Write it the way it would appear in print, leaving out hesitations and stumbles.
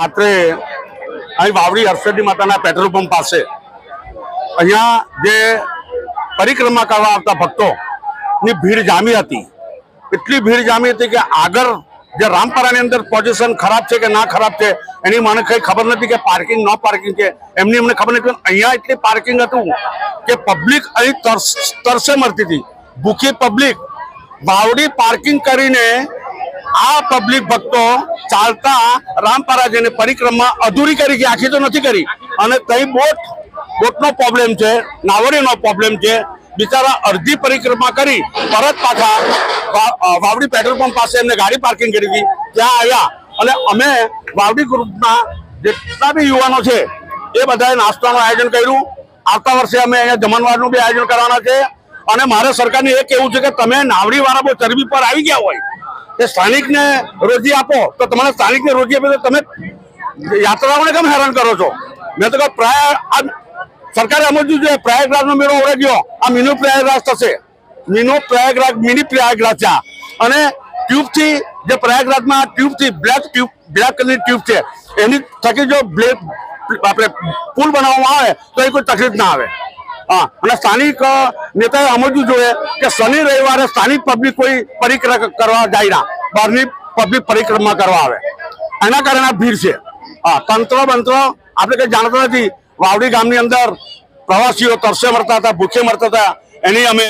રાત્રે અહીં વાવડી હર્ષદી માતાના પેટ્રોલ પંપ પાસે અહીંયા જે પરિક્રમા કરવા આવતા ભક્તોની ભીડ જામી હતી. એટલી ભીડ જામી હતી કે આગળ જે રામપરાની અંદર પોઝિશન ખરાબ છે કે ના ખરાબ છે એની મને કંઈ ખબર નથી કે પાર્કિંગ નો પાર્કિંગ છે એમની અમને ખબર નથી. અહીંયા એટલી પાર્કિંગ હતું કે પબ્લિક અહીં તરસે મરતી હતી. ભૂખી પબ્લિક વાવડી પાર્કિંગ કરીને આ પબ્લિક ભક્તો ચાલતા રામપરા જઈને પરિક્રમા અધૂરી કરી છે, આખી તો નથી કરી. અને તઈ બોટનો પ્રોબ્લેમ છે, નાવડીનો પ્રોબ્લેમ છે. બિચારા અડધી પરિક્રમા કરી પરત પાછા વાવડી પેટ્રોલ પંપ પાસે એમને ગાડી પાર્કિંગ કરી હતી. ત્યાં આવ્યા અને અમે વાવડી ગ્રુપના જેટલા બી યુવાનો છે એ બધાએ નાસ્તાનું આયોજન કર્યું. આવતા વર્ષે અમે અહીંયા જમણવારનું બી આયોજન કરવાના છે. અને મારે સરકારને એ કહેવું છે કે તમે નાવડીવાળા બહુ ચરબી પર આવી ગયા હોય કે સ્થાનિકને રોજી આપો, તો તમારે સ્થાનિકને રોજી આપે તો તમે યાત્રાઓને કેમ હેરાન કરો છો? મેં તો કહ્યું સરકારે સમજવું જોઈએ. પ્રયાગરાજનો મેળો ઓળે ગયો, આ મિની પ્રયાગરાજ થશે. મિની પ્રયાગરાજ છે. અને ટ્યુબથી જે પ્રયાગરાજમાં ટ્યુબથી બ્લેક કલરની ટ્યુબ છે એની થકી જો આપણે પુલ બનાવવામાં આવે તો એ કોઈ તકલીફ ના આવે. હા, અને સ્થાનિક નેતાએ સમજવું જોઈએ કે શનિ રવિવારે સ્થાનિક પબ્લિક કોઈ પરિક્રમા કરવા જાય ના, બહારની પબ્લિક પરિક્રમા કરવા આવે. એના કારણે આ ભીડ છે. હા, તંત્ર આપણે કંઈ જાણતા નથી. વાવડી ગામની અંદર પ્રવાસીઓ તરસે મરતા હતા, ભૂખે મરતા હતા. એની અમે